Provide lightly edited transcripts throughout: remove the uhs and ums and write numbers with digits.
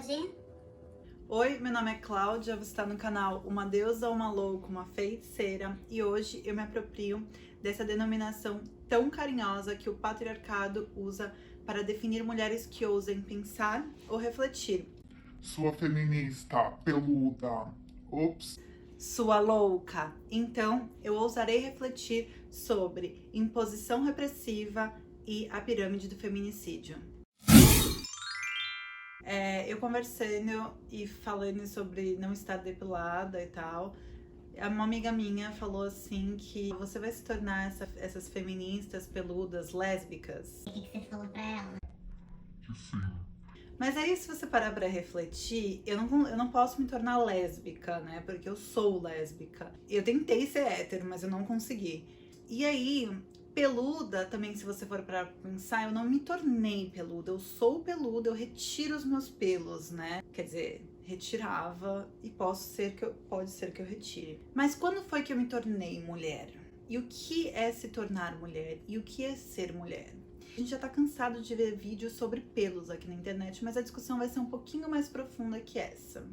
hoje? Oi, meu nome é Cláudia, você está no canal Uma Deusa, Uma Louca, Uma Feiticeira e hoje eu me aproprio dessa denominação tão carinhosa que o patriarcado usa para definir mulheres que ousem pensar ou refletir. Sua feminista peluda. Ops. Sua louca! Então, eu ousarei refletir sobre imposição repressiva e a pirâmide do feminicídio. Eu conversando e falando sobre não estar depilada e tal, uma amiga minha falou assim que você vai se tornar essas feministas peludas, lésbicas. O que você falou pra ela? Que sim. Mas aí, se você parar pra refletir, eu não posso me tornar lésbica, né? Porque eu sou lésbica. Eu tentei ser hétero, mas eu não consegui. E aí, peluda também, se você for pra pensar, eu não me tornei peluda. Eu sou peluda, eu retiro os meus pelos, né? Quer dizer, retirava e pode ser que eu retire. Mas quando foi que eu me tornei mulher? E o que é se tornar mulher? E o que é ser mulher? A gente já tá cansado de ver vídeos sobre pelos aqui na internet, mas a discussão vai ser um pouquinho mais profunda que essa.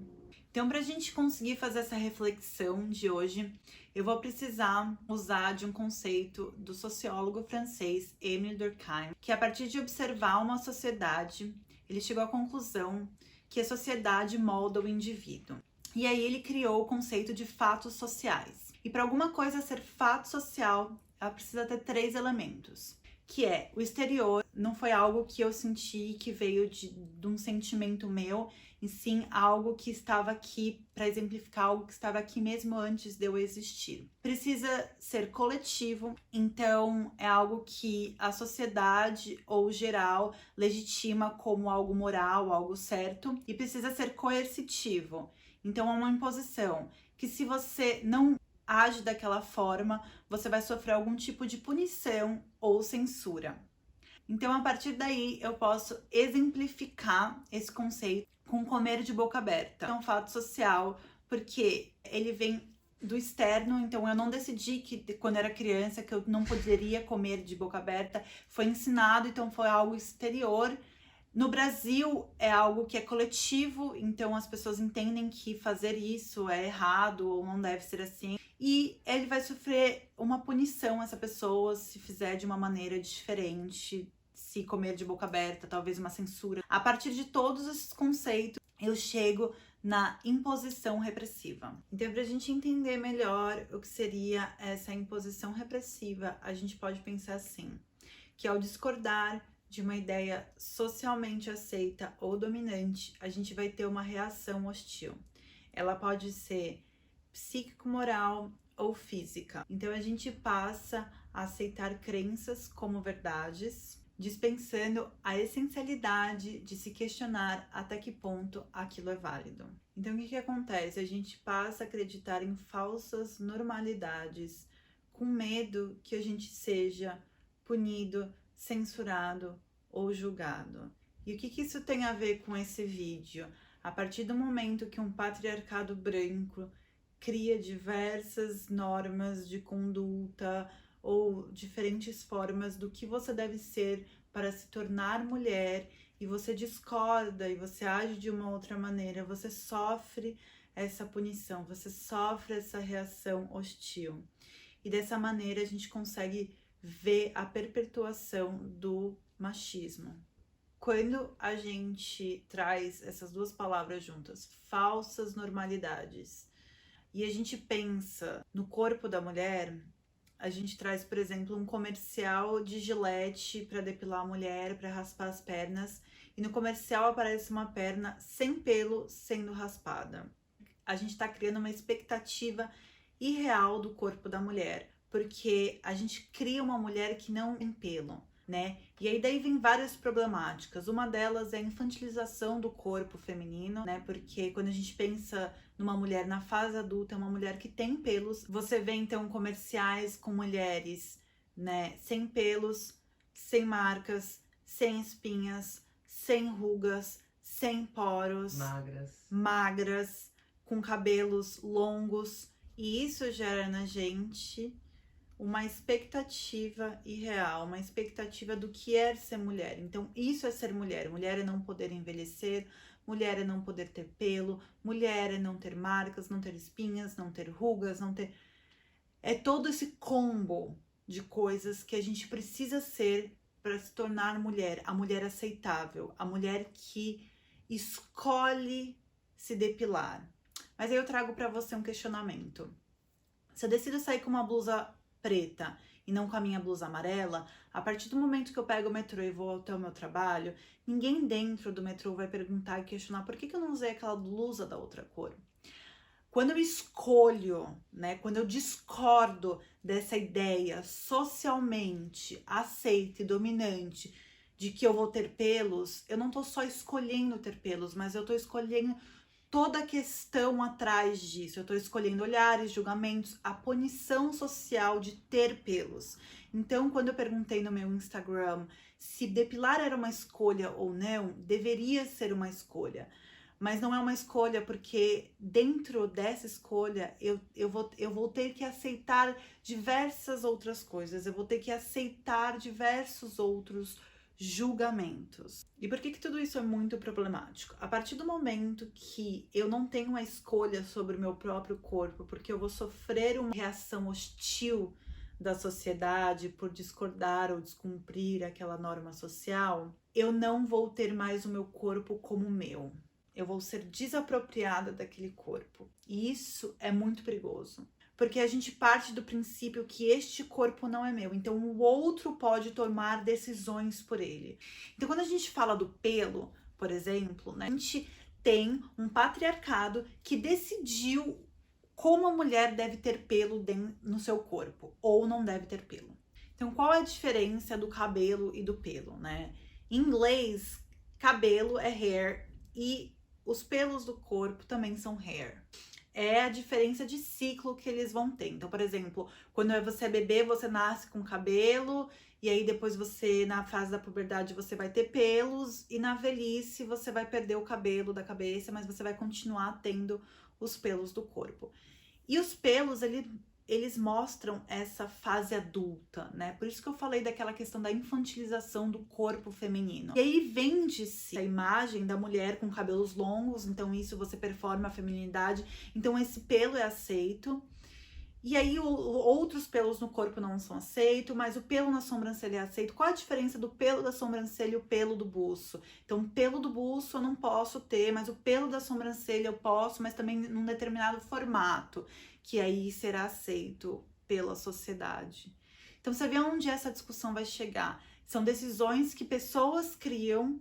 Então, pra gente conseguir fazer essa reflexão de hoje, eu vou precisar usar de um conceito do sociólogo francês Émile Durkheim, que a partir de observar uma sociedade, ele chegou à conclusão que a sociedade molda o indivíduo. E aí ele criou o conceito de fatos sociais. E para alguma coisa ser fato social, ela precisa ter 3 elementos. Que é, o exterior não foi algo que eu senti que veio de um sentimento meu, e sim algo que estava aqui para exemplificar algo que estava aqui mesmo antes de eu existir. Precisa ser coletivo, então é algo que a sociedade ou geral legitima como algo moral, algo certo, e precisa ser coercitivo. Então é uma imposição que se você não age daquela forma, você vai sofrer algum tipo de punição ou censura. Então, a partir daí, eu posso exemplificar esse conceito com comer de boca aberta. É um fato social, porque ele vem do externo, então eu não decidi que quando era criança que eu não poderia comer de boca aberta, foi ensinado, então foi algo exterior. No Brasil é algo que é coletivo, então as pessoas entendem que fazer isso é errado ou não deve ser assim. E ele vai sofrer uma punição, essa pessoa, se fizer de uma maneira diferente, se comer de boca aberta, talvez uma censura. A partir de todos esses conceitos, eu chego na imposição repressiva. Então, para a gente entender melhor o que seria essa imposição repressiva, a gente pode pensar assim, que ao discordar de uma ideia socialmente aceita ou dominante, a gente vai ter uma reação hostil. Ela pode ser psíquico-moral ou física. Então a gente passa a aceitar crenças como verdades, dispensando a essencialidade de se questionar até que ponto aquilo é válido. Então o que acontece? A gente passa a acreditar em falsas normalidades, com medo que a gente seja punido, censurado ou julgado. E o que isso tem a ver com esse vídeo? A partir do momento que um patriarcado branco cria diversas normas de conduta ou diferentes formas do que você deve ser para se tornar mulher, e você discorda e você age de uma outra maneira, você sofre essa punição, você sofre essa reação hostil. E dessa maneira a gente consegue ver a perpetuação do machismo. Quando a gente traz essas duas palavras juntas, falsas normalidades, e a gente pensa no corpo da mulher, a gente traz, por exemplo, um comercial de Gillette para depilar a mulher, para raspar as pernas, e no comercial aparece uma perna sem pelo sendo raspada. A gente está criando uma expectativa irreal do corpo da mulher, porque a gente cria uma mulher que não tem pelo, né? E aí daí vem várias problemáticas. Uma delas é a infantilização do corpo feminino, né? Porque quando a gente pensa numa mulher na fase adulta, é uma mulher que tem pelos. Você vê então comerciais com mulheres, né, sem pelos, sem marcas, sem espinhas, sem rugas, sem poros, magras, com cabelos longos, e isso gera na gente uma expectativa irreal, uma expectativa do que é ser mulher. Então, isso é ser mulher. Mulher é não poder envelhecer, mulher é não poder ter pelo, mulher é não ter marcas, não ter espinhas, não ter rugas, não ter... É todo esse combo de coisas que a gente precisa ser para se tornar mulher, a mulher aceitável, a mulher que escolhe se depilar. Mas aí eu trago para você um questionamento. Se eu decido sair com uma blusa preta e não com a minha blusa amarela, a partir do momento que eu pego o metrô e vou até o meu trabalho, ninguém dentro do metrô vai perguntar e questionar por que eu não usei aquela blusa da outra cor. Quando eu escolho, né, quando eu discordo dessa ideia socialmente aceita e dominante de que eu vou ter pelos, eu não tô só escolhendo ter pelos, mas eu tô escolhendo toda a questão atrás disso. Eu tô escolhendo olhares, julgamentos, a punição social de ter pelos. Então, quando eu perguntei no meu Instagram se depilar era uma escolha ou não, deveria ser uma escolha. Mas não é uma escolha, porque dentro dessa escolha eu vou ter que aceitar diversas outras coisas, eu vou ter que aceitar diversos outros julgamentos. E por que tudo isso é muito problemático? A partir do momento que eu não tenho uma escolha sobre o meu próprio corpo, porque eu vou sofrer uma reação hostil da sociedade por discordar ou descumprir aquela norma social, eu não vou ter mais o meu corpo como meu. Eu vou ser desapropriada daquele corpo. E isso é muito perigoso. Porque a gente parte do princípio que este corpo não é meu. Então, o outro pode tomar decisões por ele. Então, quando a gente fala do pelo, por exemplo, né, a gente tem um patriarcado que decidiu como a mulher deve ter pelo no seu corpo. Ou não deve ter pelo. Então, qual é a diferença do cabelo e do pelo, né? Em inglês, cabelo é hair e os pelos do corpo também são hair. É a diferença de ciclo que eles vão ter. Então, por exemplo, quando você é bebê, você nasce com cabelo, e aí depois você, na fase da puberdade, você vai ter pelos, e na velhice você vai perder o cabelo da cabeça, mas você vai continuar tendo os pelos do corpo. E os pelos, eles mostram essa fase adulta, né? Por isso que eu falei daquela questão da infantilização do corpo feminino. E aí vende-se a imagem da mulher com cabelos longos, então isso você performa a feminilidade, então esse pelo é aceito. E aí outros pelos no corpo não são aceitos, mas o pelo na sobrancelha é aceito. Qual a diferença do pelo da sobrancelha e o pelo do buço? Então, o pelo do buço eu não posso ter, mas o pelo da sobrancelha eu posso, mas também num determinado formato, que aí será aceito pela sociedade. Então, você vê onde essa discussão vai chegar. São decisões que pessoas criam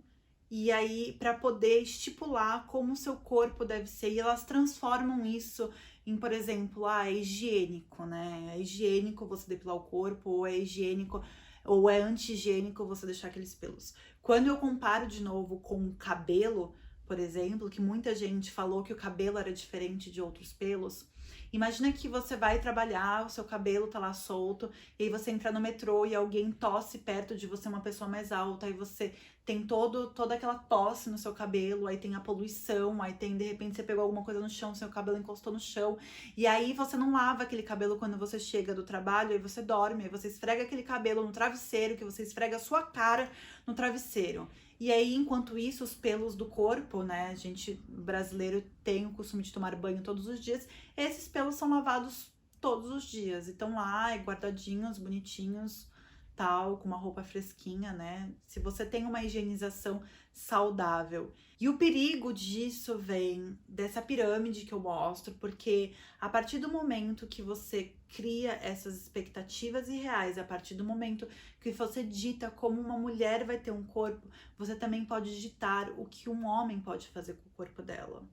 e aí para poder estipular como o seu corpo deve ser, e elas transformam isso em, por exemplo, é higiênico, né? É higiênico você depilar o corpo, ou é higiênico, ou é anti-higiênico você deixar aqueles pelos. Quando eu comparo de novo com o cabelo, por exemplo, que muita gente falou que o cabelo era diferente de outros pelos, imagina que você vai trabalhar, o seu cabelo tá lá solto, e aí você entra no metrô e alguém tosse perto de você, uma pessoa mais alta, aí você tem toda aquela tosse no seu cabelo, aí tem a poluição, aí tem, de repente, você pegou alguma coisa no chão, seu cabelo encostou no chão, e aí você não lava aquele cabelo quando você chega do trabalho, aí você dorme, aí você esfrega aquele cabelo no travesseiro, que você esfrega a sua cara no travesseiro. E aí, enquanto isso, os pelos do corpo, né, a gente brasileiro tem o costume de tomar banho todos os dias, esses pelos são lavados todos os dias, e estão lá, guardadinhos, bonitinhos, tal, com uma roupa fresquinha, né? Se você tem uma higienização saudável. E o perigo disso vem dessa pirâmide que eu mostro, porque a partir do momento que você cria essas expectativas irreais, a partir do momento que você dita como uma mulher vai ter um corpo, você também pode ditar o que um homem pode fazer com o corpo dela.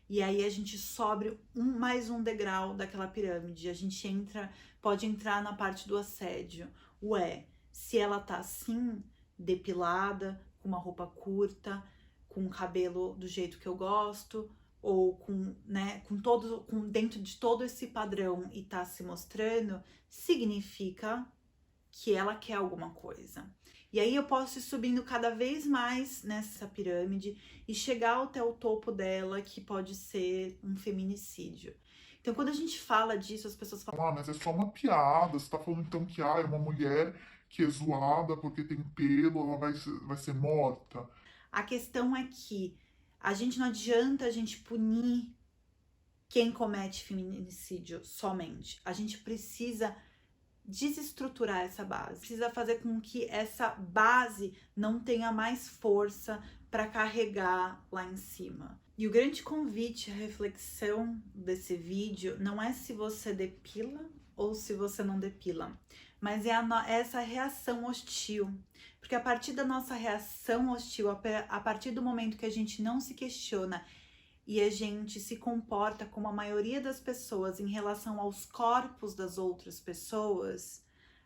E aí a gente sobe mais um degrau daquela pirâmide, a gente pode entrar na parte do assédio. Ué, se ela tá assim, depilada, com uma roupa curta, com o cabelo do jeito que eu gosto, ou com, né, dentro de todo esse padrão e tá se mostrando, significa que ela quer alguma coisa. E aí eu posso ir subindo cada vez mais nessa pirâmide e chegar até o topo dela, que pode ser um feminicídio. Então, quando a gente fala disso, as pessoas falam... Mas é só uma piada. Você tá falando então que é uma mulher que é zoada porque tem pelo, ela vai ser morta. A questão é que A gente não adianta a gente punir quem comete feminicídio somente. A gente precisa desestruturar essa base, precisa fazer com que essa base não tenha mais força para carregar lá em cima. E o grande convite, a reflexão desse vídeo não é se você depila ou se você não depila, mas é essa reação hostil. Porque a partir da nossa reação hostil, a partir do momento que a gente não se questiona e a gente se comporta como a maioria das pessoas em relação aos corpos das outras pessoas,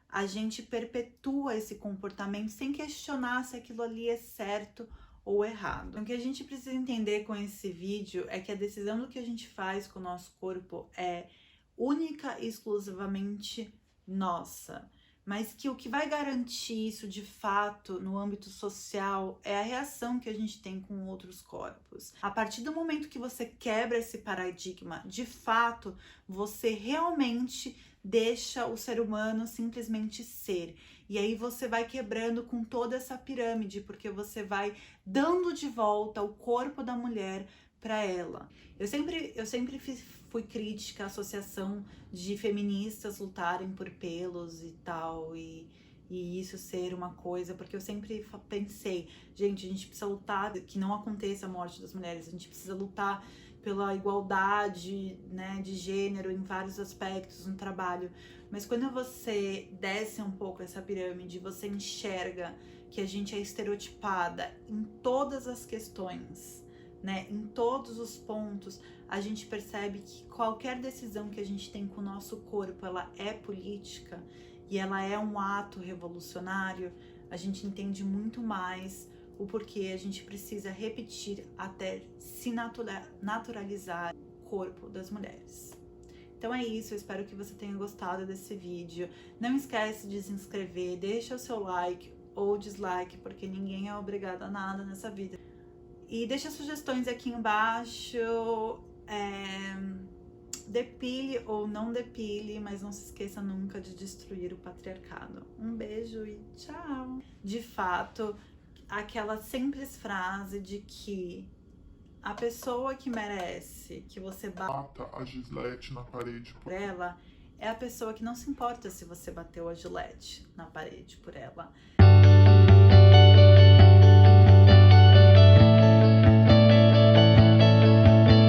a gente perpetua esse comportamento sem questionar se aquilo ali é certo ou errado. Então, o que a gente precisa entender com esse vídeo é que a decisão do que a gente faz com o nosso corpo é única e exclusivamente nossa. Mas que o que vai garantir isso de fato no âmbito social é a reação que a gente tem com outros corpos. A partir do momento que você quebra esse paradigma, de fato, você realmente deixa o ser humano simplesmente ser. E aí você vai quebrando com toda essa pirâmide, porque você vai dando de volta o corpo da mulher para ela. Eu sempre fui crítica à associação de feministas lutarem por pelos e tal, e isso ser uma coisa, porque eu sempre pensei, gente, a gente precisa lutar que não aconteça a morte das mulheres, a gente precisa lutar pela igualdade, né, de gênero em vários aspectos no trabalho. Mas quando você desce um pouco essa pirâmide, você enxerga que a gente é estereotipada em todas as questões, né, em todos os pontos, a gente percebe que qualquer decisão que a gente tem com o nosso corpo, ela é política e ela é um ato revolucionário. A gente entende muito mais o porquê a gente precisa repetir até se naturalizar o corpo das mulheres. Então é isso, eu espero que você tenha gostado desse vídeo. Não esquece de se inscrever, deixa o seu like ou dislike, porque ninguém é obrigado a nada nessa vida. E deixa sugestões aqui embaixo, depile ou não depile, mas não se esqueça nunca de destruir o patriarcado. Um beijo e tchau! De fato, aquela simples frase de que a pessoa que merece que você Bata a Gisele na parede por ela é a pessoa que não se importa se você bateu a Gillette na parede por ela.